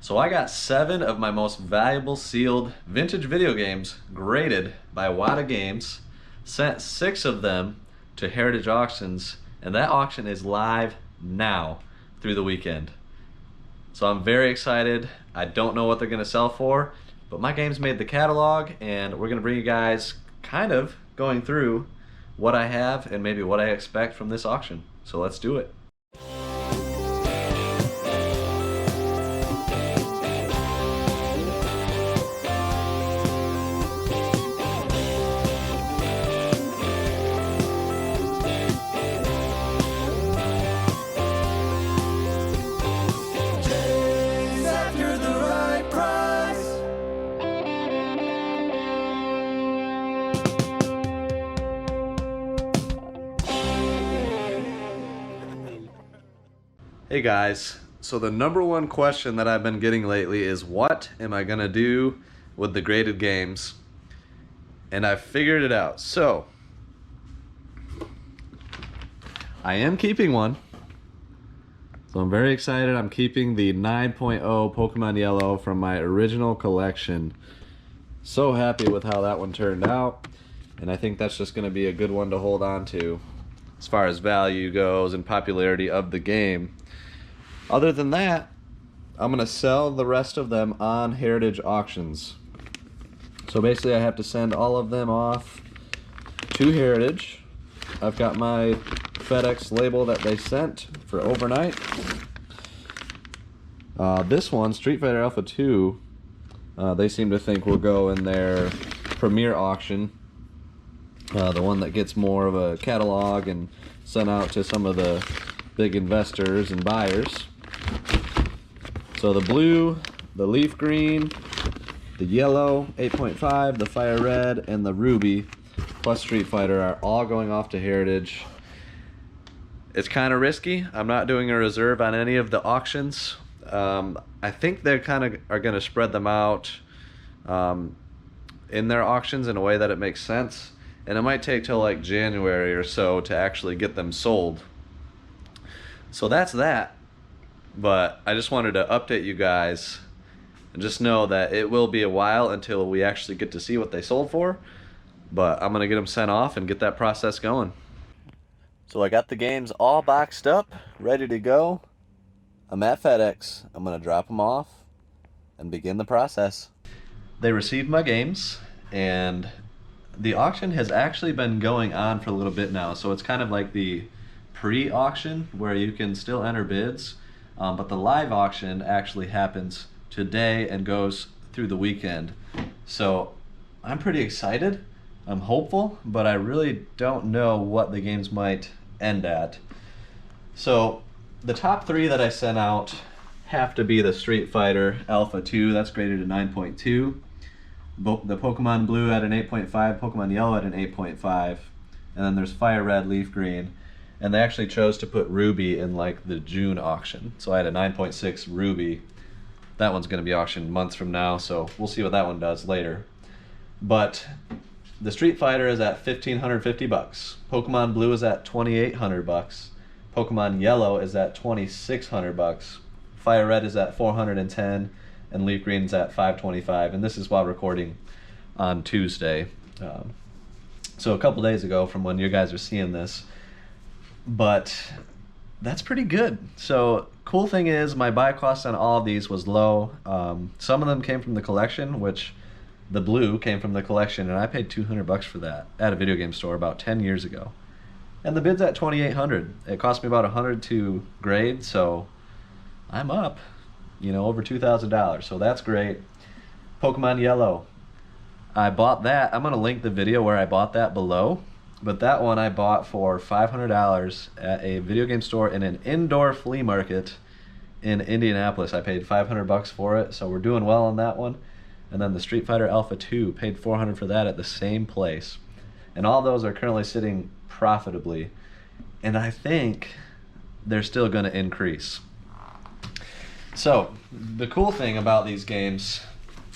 So I got 7 of my most valuable sealed vintage video games graded by Wada Games, sent 6 of them to Heritage Auctions, and that auction is live now through the weekend. So I'm very excited. I don't know what they're gonna sell for, but my games made the catalog, and we're gonna bring you guys kind of going through what I have and maybe what I expect from this auction. So let's do it. Chase after the right price. Hey guys, so the #1 question that I've been getting lately is what am I gonna do with the graded games? And I figured it out. So I am keeping one. So I'm very excited. I'm keeping the 9.0 Pokemon Yellow from my original collection. So happy with how that one turned out. And I think that's just gonna be a good one to hold on to as far as value goes and popularity of the game. Other than that, I'm gonna sell the rest of them on Heritage Auctions. So basically I have to send all of them off to Heritage. I've got my FedEx label that they sent for overnight. This one, Street Fighter Alpha 2, they seem to think will go in their premier auction. The one that gets more of a catalog and sent out to some of the big investors and buyers. So the blue, the leaf green, the yellow 8.5, the fire red, and the ruby plus Street Fighter are all going off to Heritage. It's kind of risky. I'm not doing a reserve on any of the auctions. I think they kind of are going to spread them out in their auctions in a way that it makes sense. And it might take till like January or so to actually get them sold. So that's that. But I just wanted to update you guys and just know that it will be a while until we actually get to see what they sold for. But I'm gonna get them sent off and get that process going. So I got the games all boxed up, ready to go. I'm at FedEx. I'm gonna drop them off and begin the process. They received my games, and the auction has actually been going on for a little bit now, so it's kind of like the pre-auction where you can still enter bids, but the live auction actually happens today and goes through the weekend. So I'm pretty excited. I'm hopeful, but I really don't know what the games might end at. So the top 3 that I sent out have to be the Street Fighter Alpha 2, that's graded at 9.2. The Pokemon Blue at an 8.5, Pokemon Yellow at an 8.5, and then there's Fire Red, Leaf Green, and they actually chose to put Ruby in like the June auction. So I had a 9.6 Ruby. That one's going to be auctioned months from now, so we'll see what that one does later. But the Street Fighter is at $1,550. Pokemon Blue is at $2,800. Pokemon Yellow is at $2,600. Fire Red is at $410. And Leaf Green's at $525, and this is while recording on Tuesday. So a couple days ago from when you guys are seeing this. But that's pretty good. So cool thing is my buy cost on all of these was low. Some of them came from the collection, which the blue came from the collection, and I paid $200 for that at a video game store about 10 years ago. And the bid's at $2,800. It cost me about $100 to grade, so I'm up, you know, over $2,000, so that's great. Pokemon Yellow, I bought that. I'm gonna link the video where I bought that below, but that one I bought for $500 at a video game store in an indoor flea market in Indianapolis. I paid $500 for it, so we're doing well on that one. And then the Street Fighter Alpha 2, paid $400 for that at the same place. And all those are currently sitting profitably, and I think they're still gonna increase. So the cool thing about these games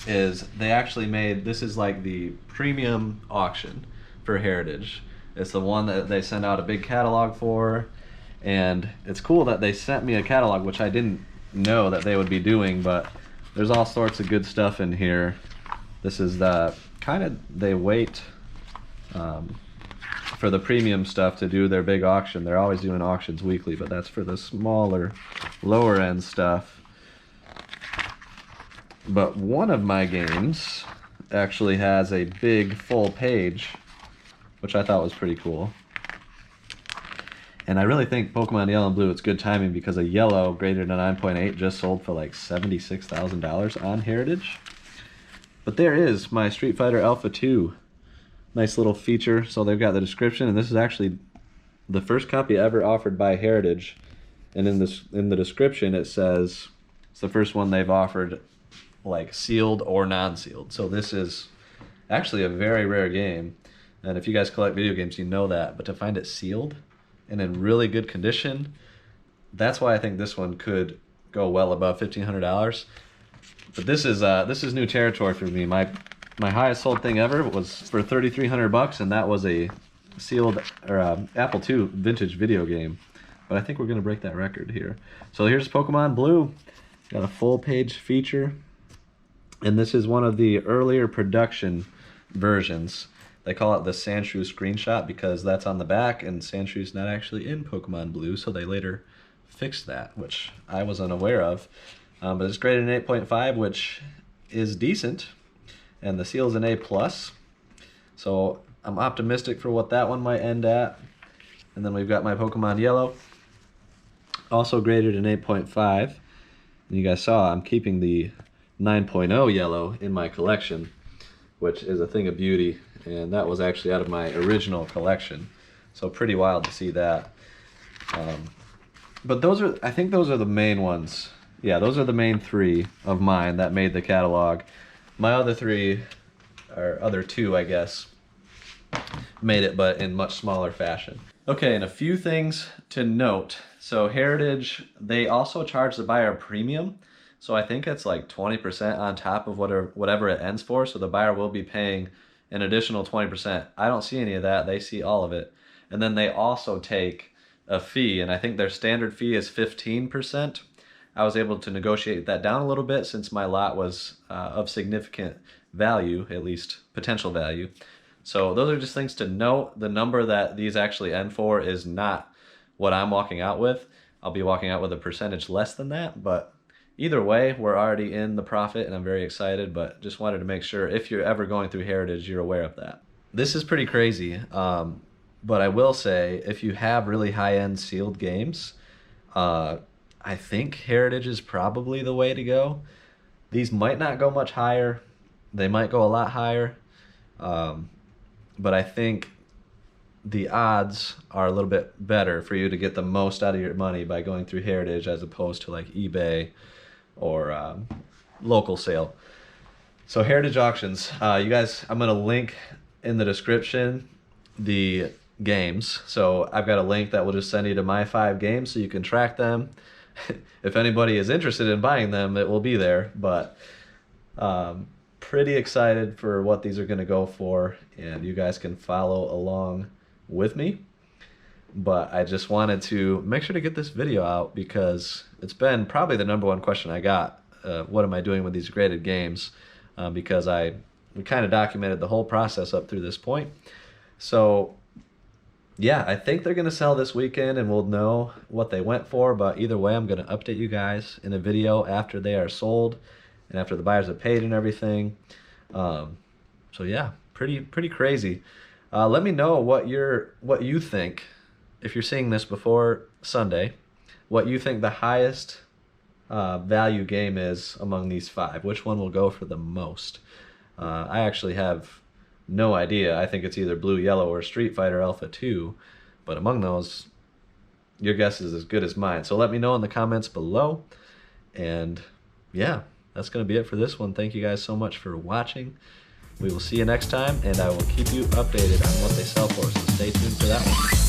is they actually made, this is like the premium auction for Heritage. It's the one that they send out a big catalog for, and it's cool that they sent me a catalog, which I didn't know that they would be doing, but There's all sorts of good stuff in here. This is the kind of, they wait for the premium stuff to do their big auction. They're always doing auctions weekly, but that's for the smaller, lower end stuff. But one of my games actually has a big full page, which I thought was pretty cool. And I really think Pokemon Yellow and Blue, it's good timing because a yellow graded a 9.8 just sold for like $76,000 on Heritage. But there is my Street Fighter Alpha 2. Nice little feature. So they've got the description, and this is actually the first copy ever offered by Heritage. And in the description it says it's the first one they've offered like sealed or non-sealed. So this is actually a very rare game. And if you guys collect video games, you know that. But to find it sealed and in really good condition, that's why I think this one could go well above $1,500. But this is new territory for me. My highest sold thing ever was for $3,300, and that was a sealed or Apple II vintage video game. But I think we're gonna break that record here. So here's Pokemon Blue. Got a full page feature, and this is one of the earlier production versions. They call it the Sandshrew screenshot because that's on the back, and Sandshrew's not actually in Pokemon Blue, so they later fixed that, which I was unaware of. But it's graded an 8.5, which is decent, and the seal's an A+. So I'm optimistic for what that one might end at. And then we've got my Pokemon Yellow, also graded an 8.5. And you guys saw I'm keeping the 9.0 Yellow in my collection, which is a thing of beauty. And that was actually out of my original collection. So pretty wild to see that. But I think those are the main ones. Yeah, those are the main three of mine that made the catalog. My other three, or other two, I guess, made it, but in much smaller fashion. Okay, and a few things to note. So Heritage, they also charge the buyer a premium. So I think it's like 20% on top of whatever it ends for. So the buyer will be paying an additional 20%. I don't see any of that. They see all of it. And then they also take a fee, and I think their standard fee is 15%. I was able to negotiate that down a little bit since my lot was of significant value, at least potential value. So those are just things to note. The number that these actually end for is not what I'm walking out with. I'll be walking out with a percentage less than that, but either way, we're already in the profit, and I'm very excited, but just wanted to make sure if you're ever going through Heritage, you're aware of that. This is pretty crazy, but I will say, if you have really high-end sealed games, I think Heritage is probably the way to go. These might not go much higher. They might go a lot higher, but I think the odds are a little bit better for you to get the most out of your money by going through Heritage as opposed to like eBay or local sale. So Heritage Auctions, you guys, I'm gonna link in the description the games. So I've got a link that will just send you to my 5 games so you can track them. If anybody is interested in buying them, it will be there. But pretty excited for what these are gonna go for, and you guys can follow along with me. But I just wanted to make sure to get this video out because it's been probably the #1 question I got. What am I doing with these graded games? Because we kind of documented the whole process up through this point. So yeah, I think they're going to sell this weekend and we'll know what they went for. But either way, I'm going to update you guys in a video after they are sold and after the buyers have paid and everything. So yeah, pretty crazy. Let me know what you think, if you're seeing this before Sunday, what you think the highest value game is among these 5. Which one will go for the most? I actually have no idea. I think it's either Blue, Yellow, or Street Fighter Alpha 2, but among those, your guess is as good as mine. So let me know in the comments below, and yeah, that's going to be it for this one. Thank you guys so much for watching. We will see you next time, and I will keep you updated on what they sell for, so stay tuned for that one.